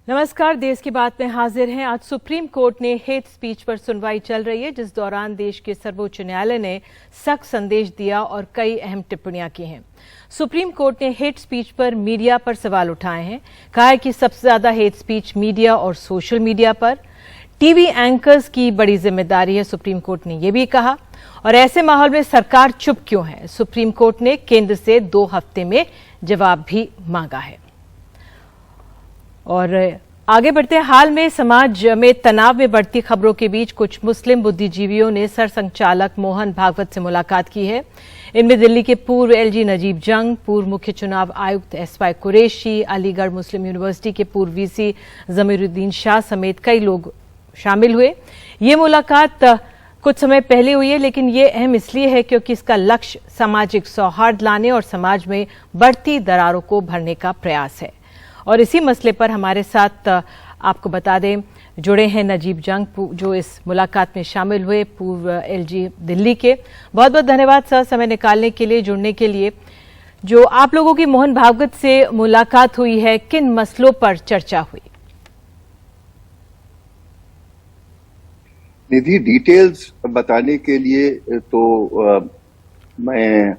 नमस्कार, देश की बात में हाजिर हैं। आज सुप्रीम कोर्ट ने हेट स्पीच पर सुनवाई चल रही है, जिस दौरान देश के सर्वोच्च न्यायालय ने सख्त संदेश दिया और कई अहम टिप्पणियां की हैं। सुप्रीम कोर्ट ने हेट स्पीच पर मीडिया पर सवाल उठाए हैं। कहा है कि सबसे ज्यादा हेट स्पीच मीडिया और सोशल मीडिया पर, टीवी एंकर्स की बड़ी जिम्मेदारी है, सुप्रीम कोर्ट ने यह भी कहा। और ऐसे माहौल में सरकार चुप क्यों है? सुप्रीम कोर्ट ने केंद्र से 2 हफ्ते में जवाब भी मांगा है। और आगे बढ़ते हैं। हाल में समाज में तनाव में बढ़ती खबरों के बीच कुछ मुस्लिम बुद्धिजीवियों ने सरसंघचालक मोहन भागवत से मुलाकात की है। इनमें दिल्ली के पूर्व एलजी नजीब जंग, पूर्व मुख्य चुनाव आयुक्त एसवाई कुरैशी, अलीगढ़ मुस्लिम यूनिवर्सिटी के पूर्व वीसी जमीरुद्दीन शाह समेत कई लोग शामिल हुए। ये मुलाकात कुछ समय पहले हुई है, लेकिन ये अहम इसलिए है क्योंकि इसका लक्ष्य सामाजिक सौहार्द लाने और समाज में बढ़ती दरारों को भरने का प्रयास है। और इसी मसले पर हमारे साथ आपको बता दें जुड़े हैं नजीब जंग, जो इस मुलाकात में शामिल हुए, पूर्व एलजी दिल्ली के। बहुत बहुत धन्यवाद सर, समय निकालने के लिए, जुड़ने के लिए। जो आप लोगों की मोहन भागवत से मुलाकात हुई है, किन मसलों पर चर्चा हुई? निधि, डिटेल्स बताने के लिए तो मैं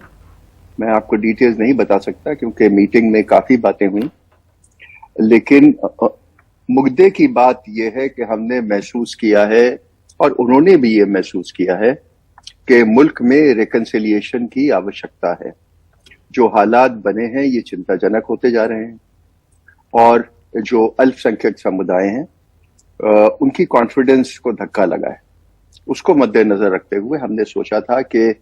आपको डिटेल्स नहीं बता सकता, क्योंकि मीटिंग में काफी बातें हुई। लेकिन मुद्दे की बात यह है कि हमने महसूस किया है और उन्होंने भी ये महसूस किया है कि मुल्क में रिकंसिलिएशन की आवश्यकता है। जो हालात बने हैं ये चिंताजनक होते जा रहे हैं और जो अल्पसंख्यक समुदाय हैं उनकी कॉन्फिडेंस को धक्का लगा है। उसको मद्देनजर रखते हुए हमने सोचा था कि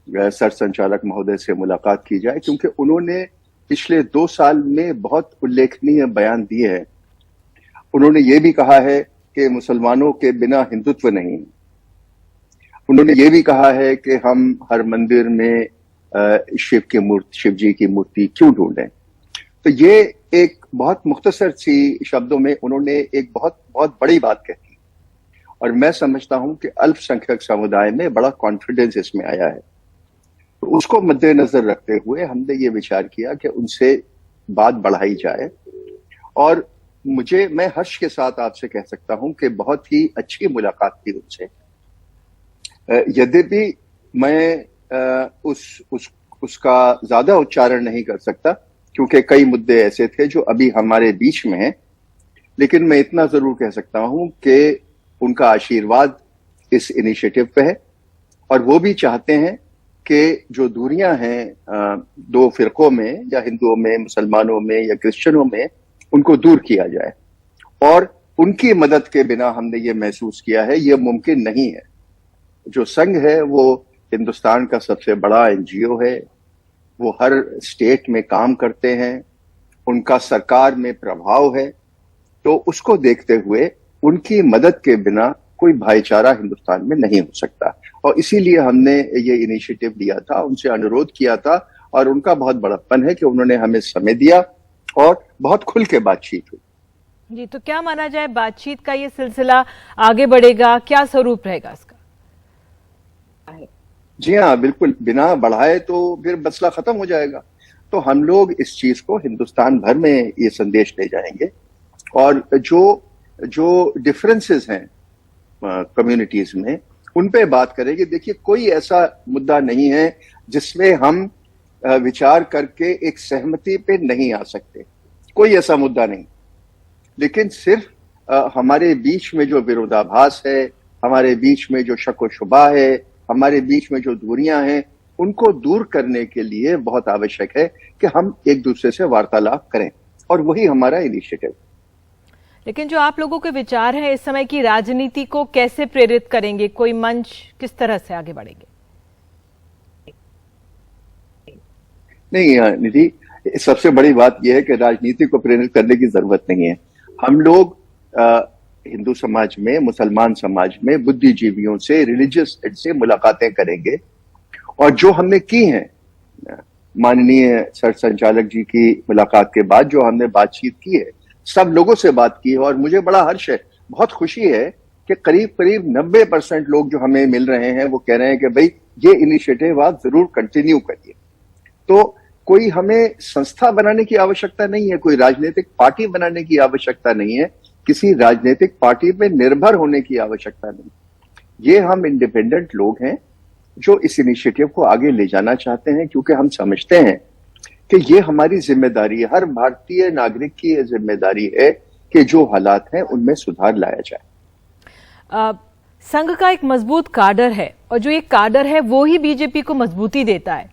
सरसंचालक महोदय से मुलाकात की जाए, क्योंकि उन्होंने पिछले 2 साल में बहुत उल्लेखनीय बयान दिए हैं। उन्होंने ये भी कहा है कि मुसलमानों के बिना हिंदुत्व नहीं। उन्होंने ये भी कहा है कि हम हर मंदिर में शिव जी की मूर्ति क्यों ढूंढें। तो ये एक बहुत मुख्तसर सी शब्दों में उन्होंने एक बहुत बहुत बड़ी बात कही और मैं समझता हूं कि अल्पसंख्यक समुदाय में बड़ा कॉन्फिडेंस इसमें आया है। तो उसको मद्देनजर रखते हुए हमने ये विचार किया कि उनसे बात बढ़ाई जाए। और मैं हर्ष के साथ आपसे कह सकता हूं कि बहुत ही अच्छी मुलाकात थी उनसे। यद्यपि मैं उसका ज्यादा उच्चारण नहीं कर सकता, क्योंकि कई मुद्दे ऐसे थे जो अभी हमारे बीच में हैं। लेकिन मैं इतना जरूर कह सकता हूं कि उनका आशीर्वाद इस इनिशिएटिव पे है और वो भी चाहते हैं कि जो दूरियां हैं 2 फिरकों में, या हिंदुओं में, मुसलमानों में या क्रिश्चियनों में, उनको दूर किया जाए। और उनकी मदद के बिना हमने ये महसूस किया है ये मुमकिन नहीं है। जो संघ है वो हिंदुस्तान का सबसे बड़ा एनजीओ है, वो हर स्टेट में काम करते हैं, उनका सरकार में प्रभाव है। तो उसको देखते हुए उनकी मदद के बिना कोई भाईचारा हिंदुस्तान में नहीं हो सकता और इसीलिए हमने ये इनिशिएटिव लिया था, उनसे अनुरोध किया था और उनका बहुत बड़प्पन है कि उन्होंने हमें समय दिया और बहुत खुल के बातचीत हुई। जी, तो क्या माना जाए, बातचीत का ये सिलसिला आगे बढ़ेगा? क्या स्वरूप रहेगा इसका? जी हाँ, बिल्कुल। बिना बढ़ाए तो फिर मसला खत्म हो जाएगा। तो हम लोग इस चीज को हिंदुस्तान भर में ये संदेश ले जाएंगे और जो डिफरेंसेस हैं कम्युनिटीज में उन पे बात करेंगे। देखिए, कोई ऐसा मुद्दा नहीं है जिसमें हम विचार करके एक सहमति पे नहीं आ सकते, कोई ऐसा मुद्दा नहीं। लेकिन सिर्फ हमारे बीच में जो विरोधाभास है, हमारे बीच में जो शक व शुबा है, हमारे बीच में जो दूरियां हैं, उनको दूर करने के लिए बहुत आवश्यक है कि हम एक दूसरे से वार्तालाप करें और वही हमारा इनिशिएटिव। लेकिन जो आप लोगों के विचार हैं, इस समय की राजनीति को कैसे प्रेरित करेंगे? कोई मंच किस तरह से आगे बढ़ेंगे? नहीं निधि, सबसे बड़ी बात यह है कि राजनीति को प्रेरित करने की जरूरत नहीं है। हम लोग हिंदू समाज में, मुसलमान समाज में बुद्धिजीवियों से, रिलीजियस हेड से मुलाकातें करेंगे और जो हमने की हैं, माननीय सरसंचालक जी की मुलाकात के बाद जो हमने बातचीत की है, सब लोगों से बात की है और मुझे बड़ा हर्ष है, बहुत खुशी है कि करीब 90% लोग जो हमें मिल रहे हैं वो कह रहे हैं कि भाई ये इनिशिएटिव आप जरूर कंटिन्यू करिए। तो कोई हमें संस्था बनाने की आवश्यकता नहीं है, कोई राजनीतिक पार्टी बनाने की आवश्यकता नहीं है, किसी राजनीतिक पार्टी पे निर्भर होने की आवश्यकता नहीं। ये हम इंडिपेंडेंट लोग हैं जो इस इनिशिएटिव को आगे ले जाना चाहते हैं, क्योंकि हम समझते हैं कि ये हमारी जिम्मेदारी है, हर भारतीय नागरिक की ये जिम्मेदारी है कि जो हालात हैं उनमें सुधार लाया जाए। संघ का एक मजबूत काडर है और जो ये काडर है वो ही बीजेपी को मजबूती देता है,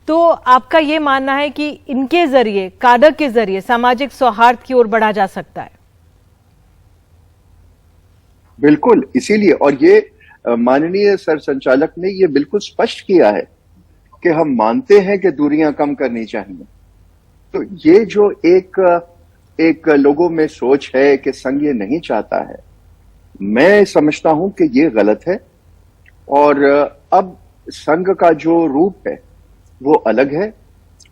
तो आपका ये मानना है कि इनके जरिए, काडर के जरिए सामाजिक सौहार्द की ओर बढ़ा जा सकता है? बिल्कुल, इसीलिए और ये माननीय सर संचालक ने ये बिल्कुल स्पष्ट किया है कि हम मानते हैं कि दूरियां कम करनी चाहिए। तो ये जो एक लोगों में सोच है कि संघ ये नहीं चाहता है, मैं समझता हूं कि ये गलत है। और अब संघ का जो रूप है वो अलग है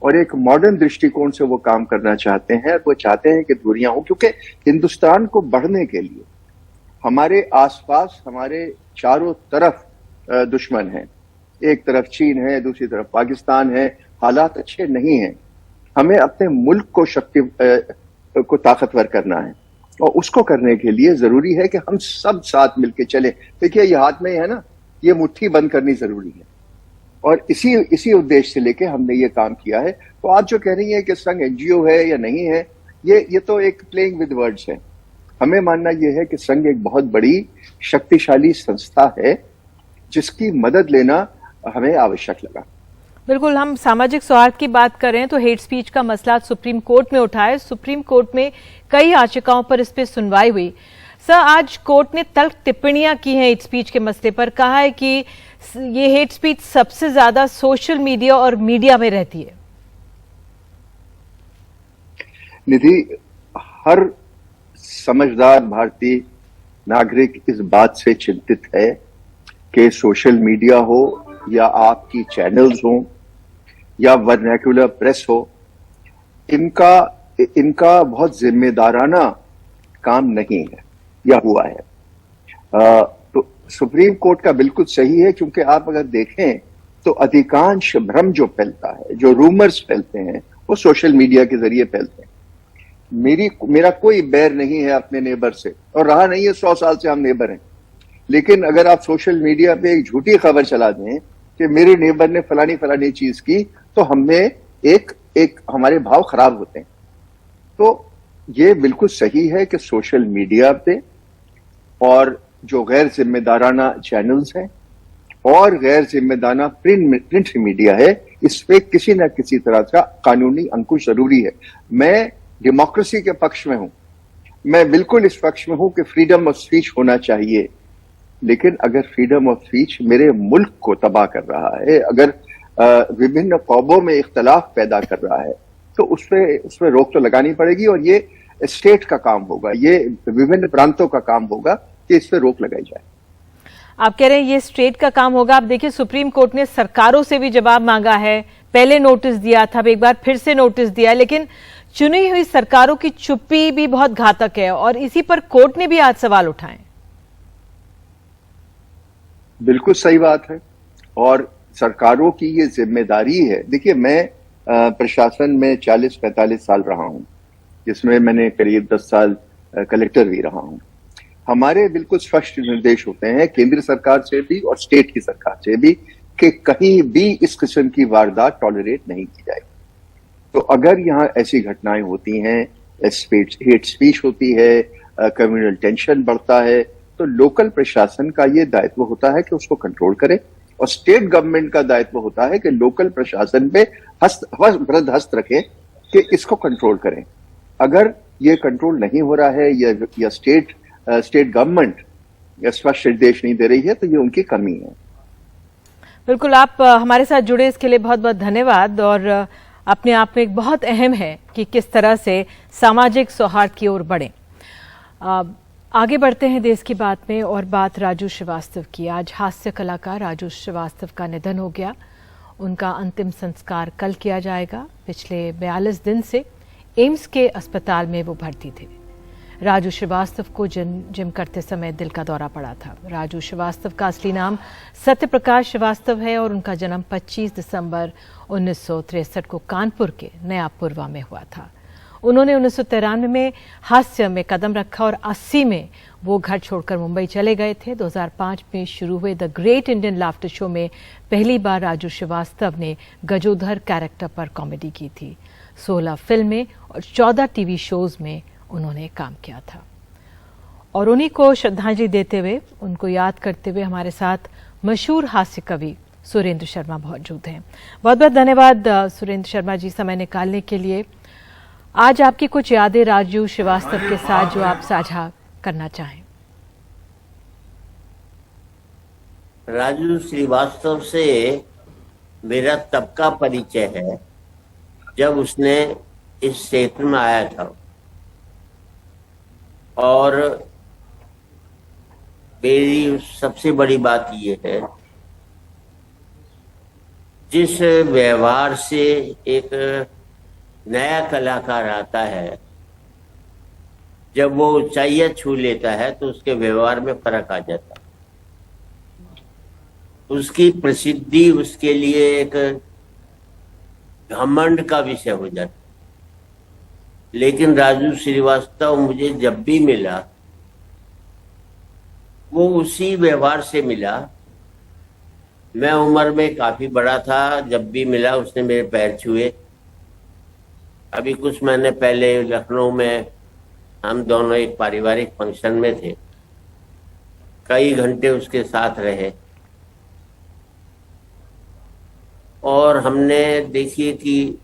और एक मॉडर्न दृष्टिकोण से वो काम करना चाहते हैं। वो चाहते हैं कि दूरियां हो, क्योंकि हिंदुस्तान को बढ़ने के लिए हमारे आसपास, हमारे चारों तरफ दुश्मन है। एक तरफ चीन है, दूसरी तरफ पाकिस्तान है, हालात अच्छे नहीं हैं। हमें अपने मुल्क को ताकतवर करना है और उसको करने के लिए जरूरी है कि हम सब साथ मिलकर चले। देखिए, ये हाथ में है ना, ये मुट्ठी बंद करनी जरूरी है और इसी उद्देश्य से लेके हमने ये काम किया है। तो आप जो कह रही हैं कि संघ एनजीओ है या नहीं है, ये तो एक प्लेइंग विद वर्ड्स है। हमें मानना यह है कि संघ एक बहुत बड़ी शक्तिशाली संस्था है जिसकी मदद लेना हमें आवश्यक लगा। बिल्कुल, हम सामाजिक सौहार्द की बात कर रहे हैं तो हेट स्पीच का मसला सुप्रीम कोर्ट में उठा है। सुप्रीम कोर्ट में कई याचिकाओं पर इस पे सुनवाई हुई। सर, आज कोर्ट ने तल्ख टिप्पणियां की हैं हेट स्पीच के मसले पर, कहा है कि ये हेट स्पीच सबसे ज्यादा सोशल मीडिया और मीडिया में रहती है। निधि, हर समझदार भारतीय नागरिक इस बात से चिंतित है कि सोशल मीडिया हो या आपकी चैनल्स हो या वर्नैक्युलर प्रेस हो, इनका बहुत जिम्मेदाराना काम नहीं है या हुआ है। तो सुप्रीम कोर्ट का बिल्कुल सही है, क्योंकि आप अगर देखें तो अधिकांश भ्रम जो फैलता है, जो रूमर्स फैलते हैं, वो सोशल मीडिया के जरिए फैलते हैं। मेरा कोई बैर नहीं है अपने नेबर से और रहा नहीं है, 100 साल से हम नेबर हैं। लेकिन अगर आप सोशल मीडिया पे एक झूठी खबर चला दें कि मेरे नेबर ने फलानी चीज की, तो हमें एक हमारे भाव खराब होते हैं। तो ये बिल्कुल सही है कि सोशल मीडिया पे और जो गैर जिम्मेदाराना चैनल्स हैं और गैर जिम्मेदाराना प्रिंट मीडिया है, इस पे किसी न किसी तरह का कानूनी अंकुश जरूरी है। मैं डेमोक्रेसी के पक्ष में हूं, मैं बिल्कुल इस पक्ष में हूं कि फ्रीडम ऑफ स्पीच होना चाहिए। लेकिन अगर फ्रीडम ऑफ स्पीच मेरे मुल्क को तबाह कर रहा है, अगर विभिन्न कौमों में इख्तलाफ पैदा कर रहा है, तो उसमें रोक तो लगानी पड़ेगी और ये स्टेट का काम होगा, ये विभिन्न प्रांतों का काम होगा कि इस पे रोक लगाई जाए। आप कह रहे हैं ये स्टेट का काम होगा। आप देखिए, सुप्रीम कोर्ट ने सरकारों से भी जवाब मांगा है, पहले नोटिस दिया था, अब एक बार फिर से नोटिस दिया, लेकिन चुनी हुई सरकारों की चुप्पी भी बहुत घातक है और इसी पर कोर्ट ने भी आज सवाल उठाए। बिल्कुल सही बात है और सरकारों की ये जिम्मेदारी है। देखिए, मैं प्रशासन में 40-45 साल रहा हूं, जिसमें मैंने करीब 10 साल कलेक्टर भी रहा हूं। हमारे बिल्कुल स्पष्ट निर्देश होते हैं केंद्र सरकार से भी और स्टेट की सरकार से भी कि कहीं भी इस किस्म की वारदात टॉलरेट नहीं की जाएगी। तो अगर यहाँ ऐसी घटनाएं होती हैं, हेट स्पीच होती है, कम्युनल टेंशन बढ़ता है, तो लोकल प्रशासन का ये दायित्व होता है कि उसको कंट्रोल करे और स्टेट गवर्नमेंट का दायित्व होता है कि लोकल प्रशासन पे हस्त रखे कि इसको कंट्रोल करें। अगर ये कंट्रोल नहीं हो रहा है या स्टेट गवर्नमेंट स्पष्ट निर्देश नहीं दे रही है, तो ये उनकी कमी है। बिल्कुल, आप हमारे साथ जुड़े इसके लिए बहुत बहुत धन्यवाद। और अपने आप में एक बहुत अहम है कि किस तरह से सामाजिक सौहार्द की ओर बढ़े। आगे बढ़ते हैं देश की बात में और बात राजू श्रीवास्तव की। आज हास्य कलाकार राजू श्रीवास्तव का निधन हो गया। उनका अंतिम संस्कार कल किया जाएगा। पिछले 42 दिन से एम्स के अस्पताल में वो भर्ती थे। राजू श्रीवास्तव को जिम करते समय दिल का दौरा पड़ा था। राजू श्रीवास्तव का असली नाम सत्यप्रकाश श्रीवास्तव है और उनका जन्म 25 दिसंबर 1963 को कानपुर के नया पुरवा में हुआ था। उन्होंने 1993 में हास्य में कदम रखा और 80 में वो घर छोड़कर मुंबई चले गए थे। 2005 में शुरू हुए the great Indian laughter show में पहली बार राजू श्रीवास्तव ने गजोधर कैरेक्टर पर कॉमेडी की थी। 16 फिल्में और 14 टीवी शोज में उन्होंने काम किया था। और उन्हीं को श्रद्धांजलि देते हुए, उनको याद करते हुए हमारे साथ मशहूर हास्य कवि सुरेंद्र शर्मा मौजूद हैं। बहुत बहुत धन्यवाद सुरेंद्र शर्मा जी समय निकालने के लिए। आज आपकी कुछ यादें राजू श्रीवास्तव के साथ जो आप साझा करना चाहें। राजू श्रीवास्तव से मेरा तब का परिचय है जब उसने इस क्षेत्र में आया था, और मेरी सबसे बड़ी बात यह है, जिस व्यवहार से एक नया कलाकार आता है, जब वो ऊंचाइयां छू लेता है तो उसके व्यवहार में फर्क आ जाता है। उसकी प्रसिद्धि उसके लिए एक घमंड का विषय हो जाता है। लेकिन राजू श्रीवास्तव मुझे जब भी मिला, वो उसी व्यवहार से मिला। मैं उम्र में काफी बड़ा था, जब भी मिला उसने मेरे पैर छुए। अभी कुछ महीने पहले लखनऊ में हम दोनों एक पारिवारिक फंक्शन में थे, कई घंटे उसके साथ रहे और हमने देखिए कि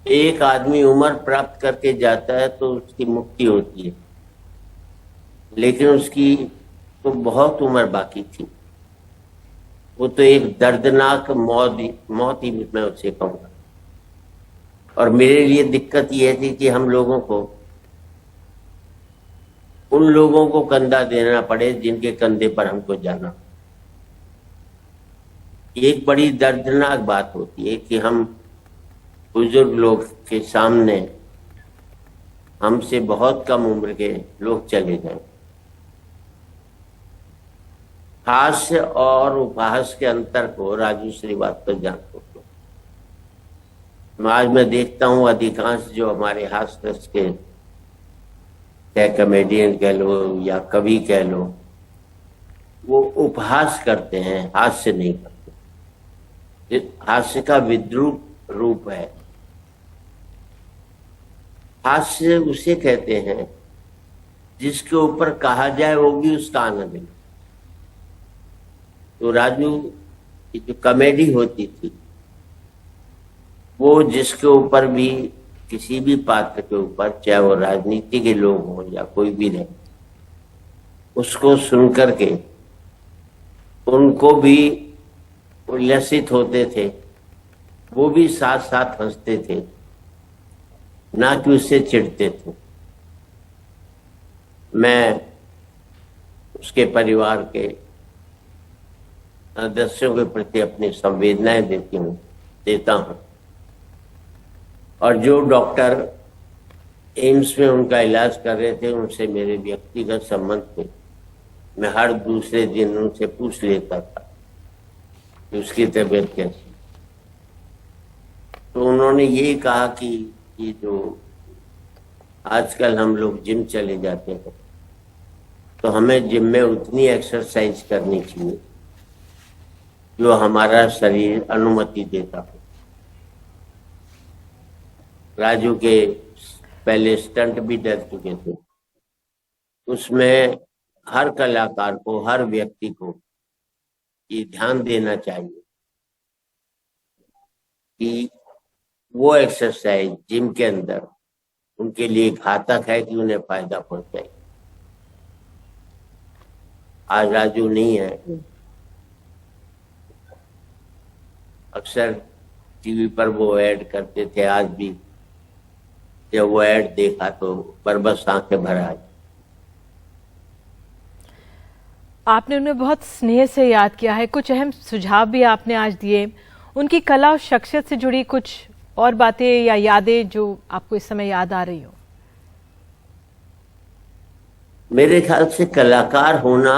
एक आदमी उम्र प्राप्त करके जाता है तो उसकी मुक्ति होती है, लेकिन उसकी तो बहुत उम्र बाकी थी। वो तो एक दर्दनाक मौत ही मैं उससे कहूँगा। और मेरे लिए दिक्कत यह थी कि हम लोगों को, उन लोगों को कंधा देना पड़े जिनके कंधे पर हमको जाना। एक बड़ी दर्दनाक बात होती है कि हम बुजुर्ग लोग के सामने हमसे बहुत कम उम्र के लोग चले जाएं। हास्य और उपहास के अंतर को राजू श्रीवास्तव जानते थे। आज मैं देखता हूं अधिकांश जो हमारे हास्य रस के, चाहे कॉमेडियन कह लो या कवि कह लो, वो उपहास करते हैं, हास्य नहीं करते। हास्य का विद्रूप रूप है। हास्य उसे कहते हैं जिसके ऊपर कहा जाए वो भी उसका आनंद ले। तो राजू की जो कॉमेडी होती थी, वो जिसके ऊपर भी, किसी भी पात्र के ऊपर, चाहे वो राजनीति के लोग हों या कोई भी रहे, उसको सुन करके उनको भी उल्लसित होते थे, वो भी साथ साथ हंसते थे, ना कि उससे चिढ़ते थे। मैं उसके परिवार के सदस्यों के प्रति अपनी संवेदनाएं देता हूं। और जो डॉक्टर एम्स में उनका इलाज कर रहे थे, उनसे मेरे व्यक्तिगत संबंध थे। मैं हर दूसरे दिन उनसे पूछ लेता था कि उसकी तबीयत कैसी। तो उन्होंने यही कहा कि ये जो आजकल हम लोग जिम चले जाते हैं, तो हमें जिम में उतनी एक्सरसाइज करनी चाहिए जो हमारा शरीर अनुमति देता हो। राजू के पहले स्टंट भी डर चुके थे। उसमें हर कलाकार को, हर व्यक्ति को ये ध्यान देना चाहिए कि वो एक्सरसाइज जिम के अंदर उनके लिए घातक है कि उन्हें फायदा पहुंचाए। आज राजू नहीं है। अक्सर टीवी पर वो ऐड करते थे, आज भी जब वो ऐड देखा तो बरबस आंखें भर आई। आपने उन्हें बहुत स्नेह से याद किया है, कुछ अहम सुझाव भी आपने आज दिए। उनकी कला और शख्सियत से जुड़ी कुछ और बातें या यादें जो आपको इस समय याद आ रही हो? मेरे ख्याल से कलाकार होना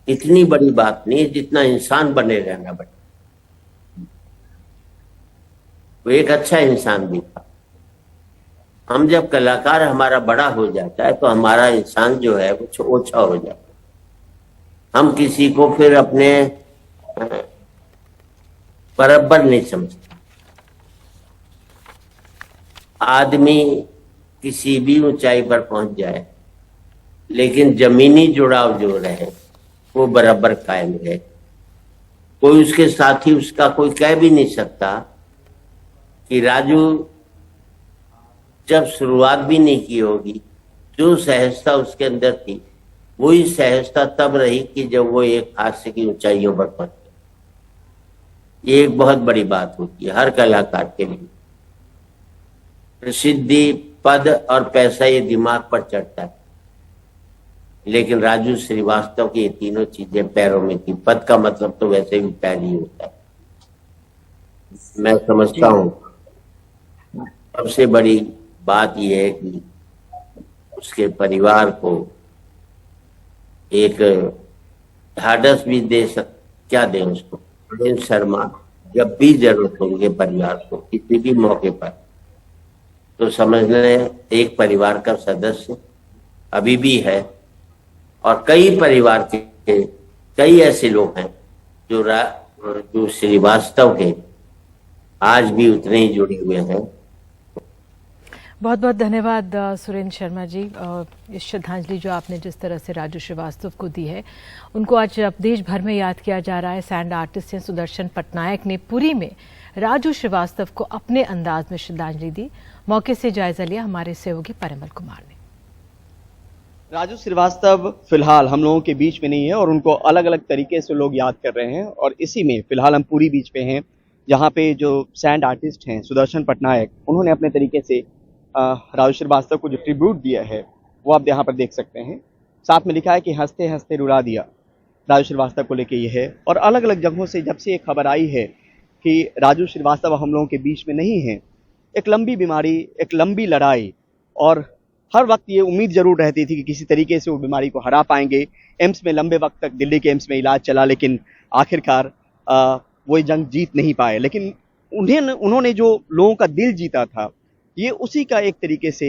इतनी बड़ी बात नहीं है जितना इंसान बने रहना बड़ी। वो एक अच्छा इंसान भी था। हम जब कलाकार हमारा बड़ा हो जाता है तो हमारा इंसान जो है वो ओछा हो जाता है। हम किसी को फिर अपने बराबर नहीं समझते। आदमी किसी भी ऊंचाई पर पहुंच जाए लेकिन जमीनी जुड़ाव जो रहे वो बराबर कायम रहे। कोई उसके साथी उसका कोई कह भी नहीं सकता कि राजू जब शुरुआत भी नहीं की होगी, जो सहजता उसके अंदर थी वही सहजता तब रही कि जब वो एक हास्य की ऊंचाइयों पर पहुंचे। ये एक बहुत बड़ी बात होती है हर कलाकार के लिए। प्रसिद्धि, पद और पैसा ये दिमाग पर चढ़ता है, लेकिन राजू श्रीवास्तव की ये तीनों चीजें पैरों में थी। पद का मतलब तो वैसे भी पैर ही होता है। मैं समझता हूं सबसे बड़ी बात यह है कि उसके परिवार को एक ढाढ़स भी क्या दें उसको। सुरेंद्र शर्मा जब भी जरूरत होगी परिवार को किसी भी मौके पर, तो समझ लें एक परिवार का सदस्य अभी भी है। और कई परिवार के कई ऐसे लोग हैं जो श्रीवास्तव के आज भी उतने ही जुड़े हुए हैं। बहुत बहुत धन्यवाद सुरेंद्र शर्मा जी। इस श्रद्धांजलि जो आपने जिस तरह से राजू श्रीवास्तव को दी है, उनको आज देश भर में याद किया जा रहा है। सैंड आर्टिस्ट हैं सुदर्शन पटनायक ने पुरी में राजू श्रीवास्तव को अपने अंदाज में श्रद्धांजलि दी। मौके से जायजा लिया हमारे सहयोगी परिमल कुमार ने। राजू श्रीवास्तव फिलहाल हम लोगों के बीच में नहीं है और उनको अलग अलग तरीके से लोग याद कर रहे हैं। और इसी में फिलहाल हम पूरी बीच पे हैं, जहाँ पे जो सैंड आर्टिस्ट हैं सुदर्शन पटनायक, उन्होंने अपने तरीके से राजू श्रीवास्तव को जो ट्रिब्यूट दिया है वो आप यहाँ पर देख सकते हैं। साथ में लिखा है कि हंसते हंसते रुला दिया। राजू श्रीवास्तव को लेके ये है। और अलग अलग जगहों से जब से ये खबर आई है कि राजू श्रीवास्तव हम लोगों के बीच में नहीं है, एक लंबी बीमारी, एक लंबी लड़ाई, और हर वक्त ये उम्मीद जरूर रहती थी कि किसी तरीके से वो बीमारी को हरा पाएंगे। एम्स में लंबे वक्त तक दिल्ली के एम्स में इलाज चला, लेकिन आखिरकार वो ये जंग जीत नहीं पाए। लेकिन उन्होंने जो लोगों का दिल जीता था, ये उसी का एक तरीके से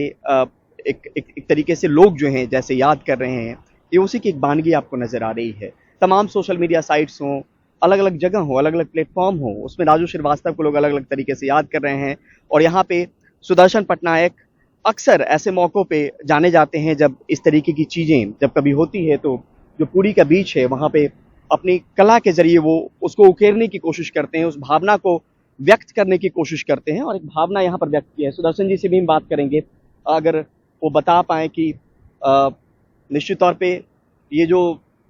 एक तरीके से लोग जो हैं जैसे याद कर रहे हैं, ये उसी की एक वानगी आपको नजर आ रही है। तमाम सोशल मीडिया साइट्स हों, अलग अलग जगह हो, अलग अलग प्लेटफॉर्म हो, उसमें राजू श्रीवास्तव को लोग अलग अलग तरीके से याद कर रहे हैं। और यहाँ पे सुदर्शन पटनायक अक्सर ऐसे मौक़ों पे जाने जाते हैं जब इस तरीके की चीज़ें जब कभी होती है, तो जो पूरी का बीच है वहाँ पे अपनी कला के जरिए वो उसको उकेरने की कोशिश करते हैं, उस भावना को व्यक्त करने की कोशिश करते हैं। और एक भावना यहाँ पर व्यक्त की है। सुदर्शन जी से भी हम बात करेंगे, अगर वो बता पाएँ कि निश्चित तौर पे ये जो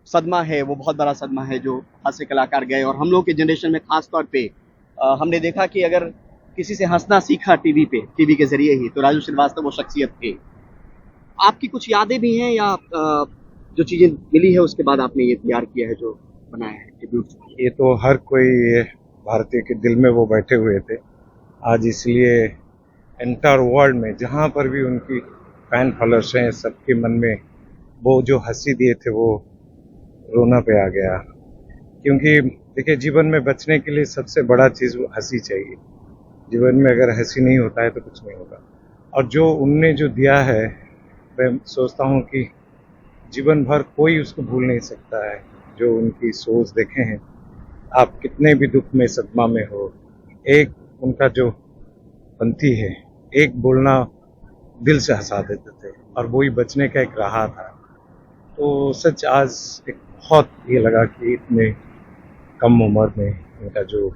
सदमा है वो बहुत बड़ा सदमा है जो हास्य कलाकार गए। और हम लोग के जनरेशन में खास तौर पे हमने देखा कि अगर किसी से हंसना सीखा टीवी के जरिए ही, तो राजू श्रीवास्तव वो शख्सियत थे। आपकी कुछ यादें भी हैं या जो चीजें मिली है उसके बाद आपने ये तैयार किया है जो बनाया है ट्रिब्यूट? ये तो हर कोई भारतीय के दिल में वो बैठे हुए थे आज, इसलिए एंटायर वर्ल्ड में जहाँ पर भी उनकी फैन फॉलोअर्स हैं, सबके मन में वो जो हंसी दिए थे वो रोना पे आ गया। क्योंकि देखिए, जीवन में बचने के लिए सबसे बड़ा चीज़ वो हंसी चाहिए। जीवन में अगर हंसी नहीं होता है तो कुछ नहीं होगा। और जो उनने जो दिया है, मैं सोचता हूँ कि जीवन भर कोई उसको भूल नहीं सकता है। जो उनकी सोच देखे हैं, आप कितने भी दुख में सदमा में हो, एक उनका जो पंथी है, एक बोलना दिल से हंसा देते थे और वही बचने का एक राह था। तो सच आज एक बहुत ये लगा कि इतने कम उम्र में उनका जो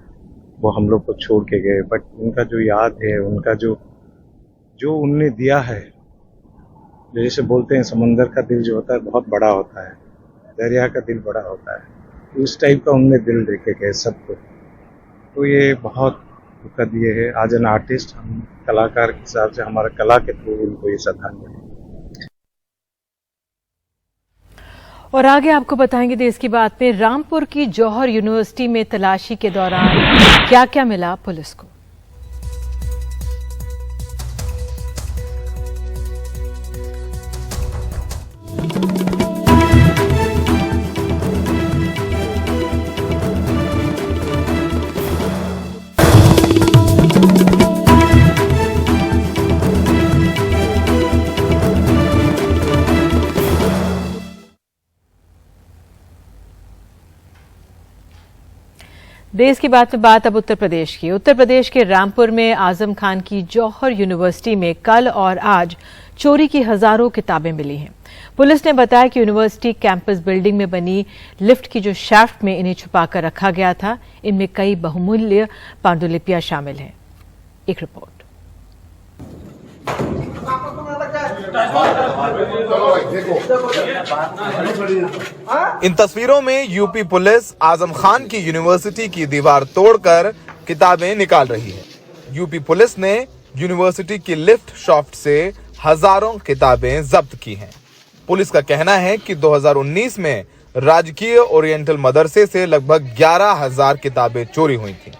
वो हम लोग को छोड़ के गए, बट उनका जो याद है, उनका जो उनने दिया है, जैसे बोलते हैं समंदर का दिल जो होता है बहुत बड़ा होता है, दरिया का दिल बड़ा होता है, उस टाइप का उनने दिल देके गए सबको। तो ये बहुत दुखद ये है। आज एन आर्टिस्ट, हम कलाकार के हिसाब से हमारा कला के थ्रू उनको ये श्रद्धांजलि। और आगे आपको बताएंगे देश की बात में रामपुर की जौहर यूनिवर्सिटी में तलाशी के दौरान क्या क्या मिला पुलिस को। देश की बात में बात अब उत्तर प्रदेश की। उत्तर प्रदेश के रामपुर में आजम खान की जौहर यूनिवर्सिटी में कल और आज चोरी की हजारों किताबें मिली हैं। पुलिस ने बताया कि यूनिवर्सिटी कैंपस बिल्डिंग में बनी लिफ्ट की जो शाफ्ट में इन्हें छुपाकर रखा गया था, इनमें कई बहुमूल्य पांडुलिपियां शामिल हैं। एक रिपोर्ट। इन तस्वीरों में यूपी पुलिस आजम खान की यूनिवर्सिटी की दीवार तोड़कर किताबें निकाल रही है। यूपी पुलिस ने यूनिवर्सिटी की लिफ्ट शाफ्ट से हजारों किताबें जब्त की हैं। पुलिस का कहना है कि 2019 में राजकीय ओरिएंटल मदरसे से लगभग 11,000 किताबें चोरी हुई थीं।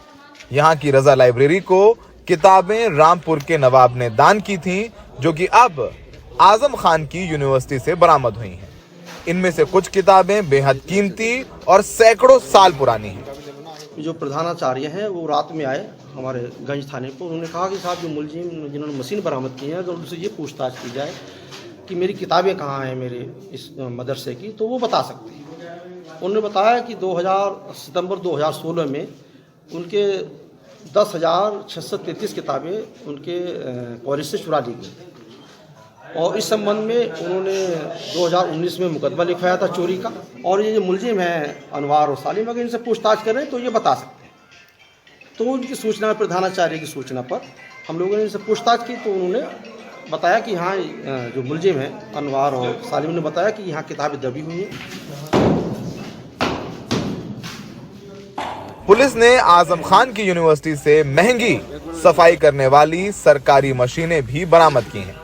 यहाँ की रजा लाइब्रेरी को किताबें रामपुर के नवाब ने दान की थीं, जो कि अब आजम खान की यूनिवर्सिटी से बरामद हुई हैं। इनमें से कुछ किताबें बेहद कीमती और सैकड़ों साल पुरानी हैं। जो प्रधानाचार्य हैं वो रात में आए हमारे गंज थाने पर। उन्होंने कहा कि साहब जो मुलजिम जिन्होंने मशीन बरामद की है, अगर उनसे ये पूछताछ की जाए कि मेरी किताबें कहाँ हैं मेरे इस मदरसे की, तो वो बता सकते हैं। उन्होंने बताया कि सितंबर 2016 में उनके 10,633 किताबें उनके कॉलेज से चुरा ली गई और इस संबंध में उन्होंने 2019 में मुकदमा लिखवाया था चोरी का। और ये जो मुलजिम हैं अनवार और सालिम, अगर इनसे पूछताछ करें तो ये बता सकते हैं। तो उनकी सूचना, प्रधानाचार्य की सूचना पर हम लोगों ने इनसे पूछताछ की तो उन्होंने बताया कि यहाँ जो मुलजिम हैं अनवार और सालिम ने बताया कि यहाँ किताबें दबी हुई हैं। पुलिस ने आजम खान की यूनिवर्सिटी से महंगी सफाई करने वाली सरकारी मशीनें भी बरामद की हैं।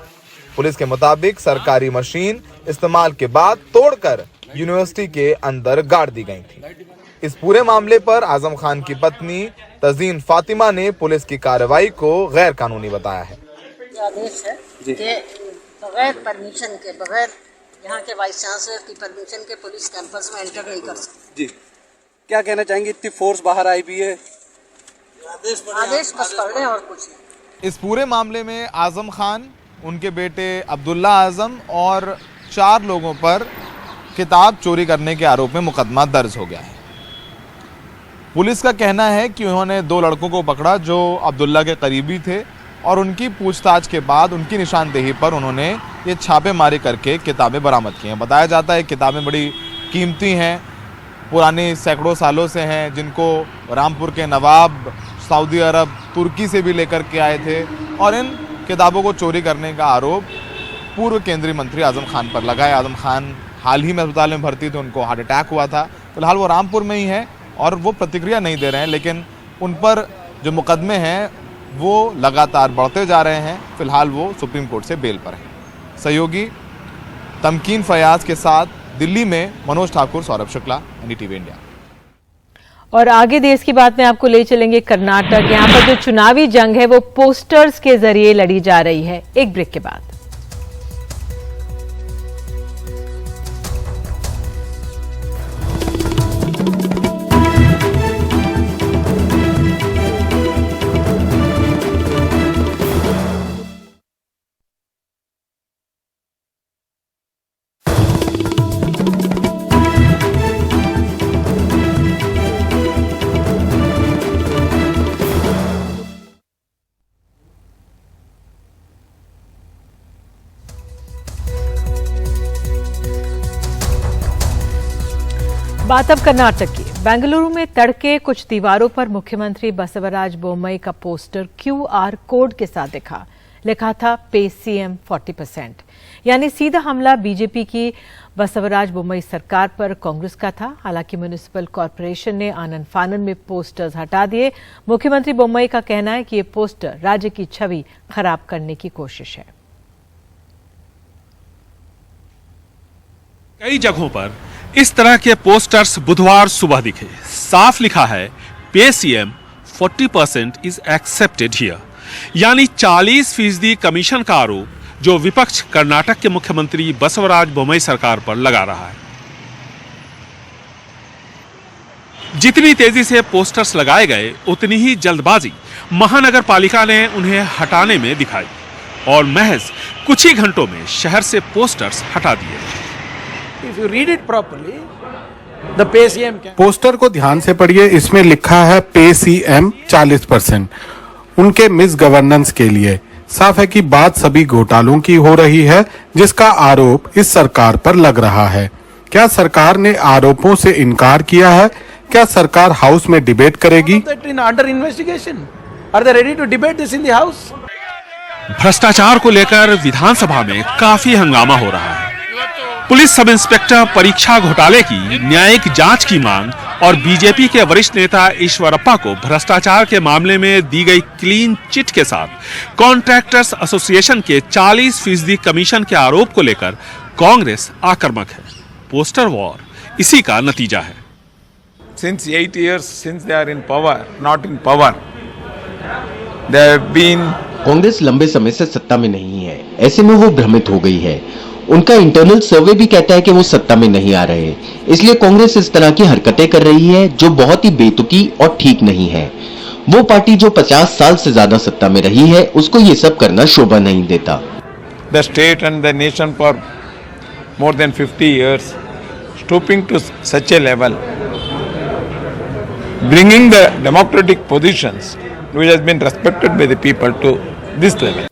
पुलिस के मुताबिक सरकारी मशीन इस्तेमाल के बाद तोड़कर यूनिवर्सिटी के अंदर गाड़ दी गई थी। इस पूरे मामले पर आजम खान की पत्नी तजीन फातिमा ने पुलिस की कार्रवाई को गैर कानूनी बताया है। आदेश है कि बगैर परमिशन के, बगैर यहाँ के वाइस चांसलर की परमिशन के पुलिस कैंपस में एंटर नहीं कर सकती। जी, क्या कहना चाहेंगे? इतनी फोर्स बाहर आई भी है, आदेश बस पढ़ लें और कुछ नहीं। इस पूरे मामले में आजम खान, उनके बेटे अब्दुल्ला आजम और 4 लोगों पर किताब चोरी करने के आरोप में मुकदमा दर्ज हो गया है। पुलिस का कहना है कि उन्होंने 2 लड़कों को पकड़ा जो अब्दुल्ला के करीबी थे और उनकी पूछताछ के बाद उनकी निशानदेही पर उन्होंने ये छापेमारी करके किताबें बरामद की हैं। बताया जाता है किताबें बड़ी कीमती हैं, पुरानी सैकड़ों सालों से हैं, जिनको रामपुर के नवाब सऊदी अरब, तुर्की से भी लेकर के आए थे और इन किताबों को चोरी करने का आरोप पूर्व केंद्रीय मंत्री आजम खान पर लगा है। आजम खान हाल ही में अस्पताल में भर्ती थे, उनको हार्ट अटैक हुआ था। फिलहाल वो रामपुर में ही है और वो प्रतिक्रिया नहीं दे रहे हैं, लेकिन उन पर जो मुकदमे हैं वो लगातार बढ़ते जा रहे हैं। फिलहाल वो सुप्रीम कोर्ट से बेल पर हैं। सहयोगी तमकीन फयाज के साथ दिल्ली में मनोज ठाकुर, सौरभ शुक्ला, एनडीटीवी इंडिया। और आगे देश की बात में आपको ले चलेंगे कर्नाटक। यहाँ पर जो चुनावी जंग है वो पोस्टर्स के जरिए लड़ी जा रही है। एक ब्रेक के बाद बात अब कर्नाटक की। बेंगलुरु में तड़के कुछ दीवारों पर मुख्यमंत्री बसवराज बोम्मई का पोस्टर QR कोड के साथ दिखा। लिखा था पे सीएम 40%, यानी सीधा हमला बीजेपी की बसवराज बोम्मई सरकार पर कांग्रेस का था। हालांकि म्युनिसिपल कॉर्पोरेशन ने आनन फानन में पोस्टर्स हटा दिए। मुख्यमंत्री बोम्मई का कहना है कि ये पोस्टर राज्य की छवि खराब करने की कोशिश है। कई जगहों पर इस तरह के पोस्टर्स बुधवार सुबह दिखे। साफ लिखा है पे सीएम 40% इज एक्सेप्टेड हियर, यानी 40% कमीशन का आरोप जो विपक्ष कर्नाटक के मुख्यमंत्री बसवराज बोम्मई सरकार पर लगा रहा है। जितनी तेजी से पोस्टर्स लगाए गए उतनी ही जल्दबाजी महानगर पालिका ने उन्हें हटाने में दिखाई और महज कुछ ही घंटों में शहर से पोस्टर्स हटा दिए। If you read it properly, The pay CM poster को ध्यान से पढ़िए, इसमें लिखा है पे सीएम 40%। उनके मिस गवर्नेंस के लिए साफ है कि बात सभी घोटालों की हो रही है, जिसका आरोप इस सरकार पर लग रहा है। क्या सरकार ने आरोपों से इनकार किया है? क्या सरकार हाउस में डिबेट करेगी? under investigation. Are they ready to debate this in the house? भ्रष्टाचार को लेकर विधानसभा में काफी हंगामा हो रहा है। पुलिस सब इंस्पेक्टर परीक्षा घोटाले की न्यायिक जांच की मांग और बीजेपी के वरिष्ठ नेता ईश्वरप्पा को भ्रष्टाचार के मामले में दी गई क्लीन चिट के साथ कॉन्ट्रैक्टर्स एसोसिएशन के 40% कमीशन के आरोप को लेकर कांग्रेस आक्रामक है। पोस्टर वॉर इसी का नतीजा है। Since 8 years, since they are in power, not in power, they have been. Congress लंबे समय से सत्ता में नहीं है, ऐसे में वो भ्रमित हो गई है। उनका इंटरनल सर्वे भी कहता है कि वो सत्ता में नहीं आ रहे, इसलिए कांग्रेस इस तरह की हरकतें कर रही है जो बहुत ही बेतुकी और ठीक नहीं है। वो पार्टी जो 50 साल से ज्यादा सत्ता में रही है, उसको ये सब करना शोभा नहीं देता। The state and the nation for more than 50 years, stooping to such a level, bringing the democratic positions which has been respected by the people to this level.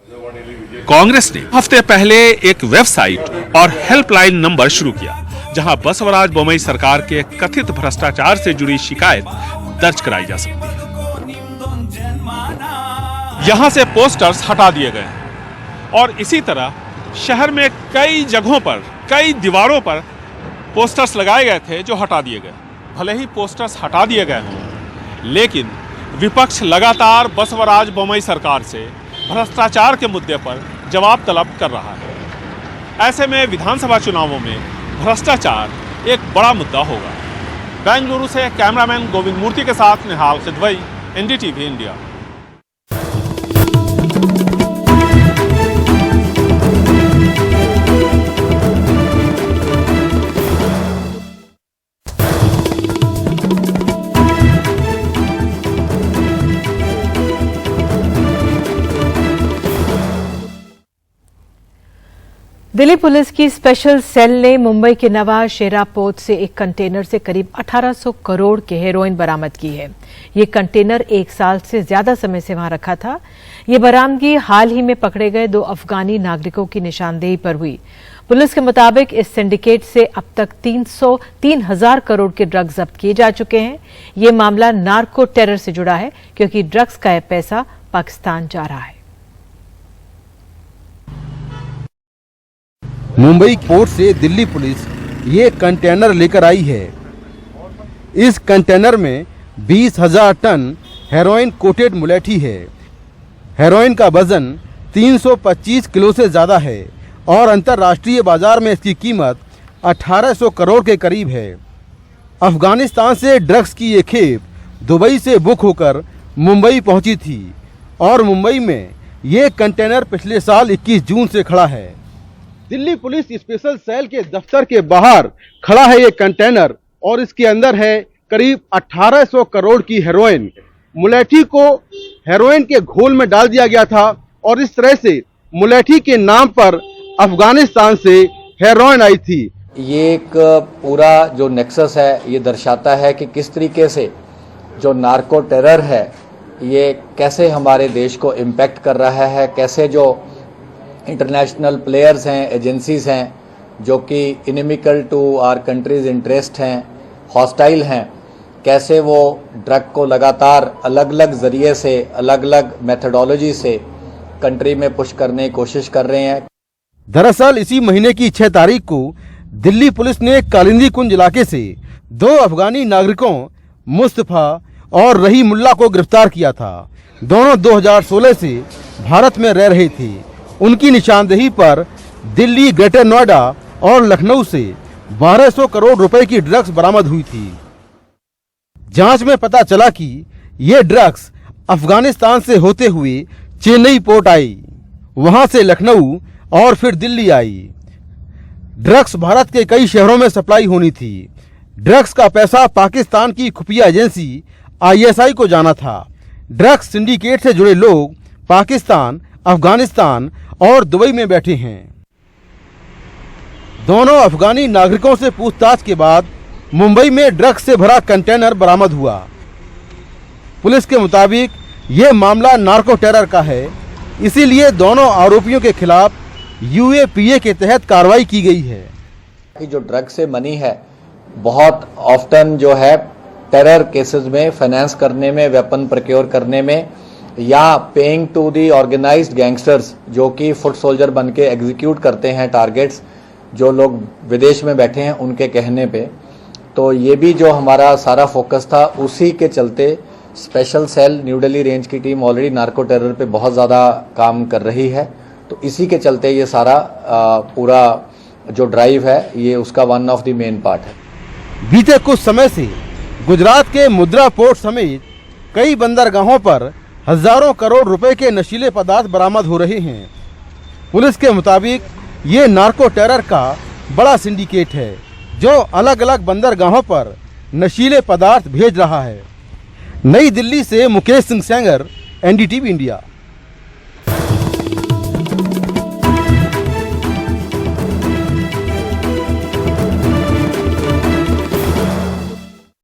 Congress ने हफ्ते पहले एक वेबसाइट और हेल्पलाइन नंबर शुरू किया, जहां बसवराज बोम्मई सरकार के कथित भ्रष्टाचार से जुड़ी शिकायत दर्ज कराई जा सकती है। यहां से पोस्टर्स हटा दिए गए और इसी तरह शहर में कई जगहों पर, कई दीवारों पर पोस्टर्स लगाए गए थे जो हटा दिए गए। भले ही पोस्टर्स हटा दिए गए हों, लेकिन विपक्ष लगातार बसवराज बोम्मई सरकार से भ्रष्टाचार के मुद्दे पर जवाब तलब कर रहा है। ऐसे में विधानसभा चुनावों में भ्रष्टाचार एक बड़ा मुद्दा होगा। बेंगलुरु से कैमरामैन गोविंद मूर्ति के साथ Nihal Kidwai, NDTV India. Delhi police की स्पेशल सेल ने मुंबई के नवाशेरा पोर्ट से एक कंटेनर से करीब 1800 करोड़ के हेरोइन बरामद की है। ये कंटेनर 1 साल से ज्यादा समय से वहां रखा था। ये बरामदगी हाल ही में पकड़े गए 2 अफगानी नागरिकों की निशानदेही पर हुई। पुलिस के मुताबिक इस सिंडिकेट से अब तक 3,000 करोड़ के ड्रग्स जब्त किए जा चुके हैं। ये मामला नार्को टेरर से जुड़ा है, क्योंकि ड्रग्स का यह पैसा पाकिस्तान जा रहा है। मुंबई पोर्ट से दिल्ली पुलिस ये कंटेनर लेकर आई है। इस कंटेनर में 20,000 टन हेरोइन कोटेड मुलेठी है। हेरोइन का वजन 325 किलो से ज़्यादा है और अंतर्राष्ट्रीय बाजार में इसकी कीमत 1800 करोड़ के करीब है। अफगानिस्तान से ड्रग्स की ये खेप दुबई से बुक होकर मुंबई पहुंची थी और मुंबई में ये कंटेनर पिछले साल 21 जून से खड़ा है। दिल्ली पुलिस स्पेशल सेल के दफ्तर के बाहर खड़ा है ये कंटेनर और इसके अंदर है करीब 1800 करोड़ की हेरोइन। मुलेठी को हेरोइन के घोल में डाल दिया गया था और इस तरह से मुलेठी के नाम पर अफगानिस्तान से हेरोइन आई थी। ये एक पूरा जो नेक्सस है ये दर्शाता है कि किस तरीके से जो नार्को टेरर है ये कैसे हमारे देश को इम्पैक्ट कर रहा है, कैसे जो इंटरनेशनल प्लेयर्स हैं, एजेंसीज हैं जो कि inimical to our country's interest हैं, हॉस्टाइल हैं, कैसे वो ड्रग को लगातार अलग अलग जरिए से, अलग अलग मेथडोलॉजी से कंट्री में पुश करने की कोशिश कर रहे हैं। दरअसल इसी महीने की 6 तारीख को दिल्ली पुलिस ने कालिंदी कुंज इलाके से 2 अफगानी नागरिकों मुस्तफा और रही मुल्ला को गिरफ्तार किया था। दोनों 2016 से भारत में रह रहे थे। उनकी निशानदेही पर दिल्ली, ग्रेटर नोएडा और लखनऊ से 1200 करोड़ रुपए की ड्रग्स बरामद हुई थी। जांच में पता चला कि ये ड्रग्स अफगानिस्तान से होते हुए चेन्नई पोर्ट आई, वहां से लखनऊ और फिर दिल्ली आई। ड्रग्स भारत के कई शहरों में सप्लाई होनी थी। ड्रग्स का पैसा पाकिस्तान की खुफिया एजेंसी ISI को जाना था। ड्रग्स सिंडिकेट से जुड़े लोग पाकिस्तान, अफगानिस्तान और दुबई में बैठे हैं। दोनों अफगानी नागरिकों से पूछताछ के बाद मुंबई में ड्रग्स से भरा कंटेनर बरामद हुआ। पुलिस के मुताबिक ये मामला नार्को टेरर का है, इसीलिए दोनों आरोपियों के खिलाफ यूएपीए के तहत कार्रवाई की गई है। जो ड्रग से मनी है बहुत ऑफ्टन जो है टेरर केसेस में फाइनेंस करने में, वेपन प्रोक्योर करने में या paying to the organised gangsters जो कि फुट सोल्जर बन के एग्जीक्यूट करते हैं टारगेट्स जो लोग विदेश में बैठे हैं उनके कहने पे। तो ये भी जो हमारा सारा फोकस था उसी के चलते special cell New Delhi range की टीम ऑलरेडी नार्को टेरर पे बहुत ज़्यादा काम कर रही है। तो इसी के चलते ये सारा पूरा जो ड्राइव है ये उसका one of the main part है। बीते कुछ समय से गुजरात के मुद्रा पोर्ट समेत कई बंदरगाहों पर हजारों करोड़ रुपए के नशीले पदार्थ बरामद हो रहे हैं। पुलिस के मुताबिक ये नार्को टेरर का बड़ा सिंडिकेट है जो अलग अलग बंदरगाहों पर नशीले पदार्थ भेज रहा है। नई दिल्ली से मुकेश सिंह सेंगर, एनडीटीवी इंडिया।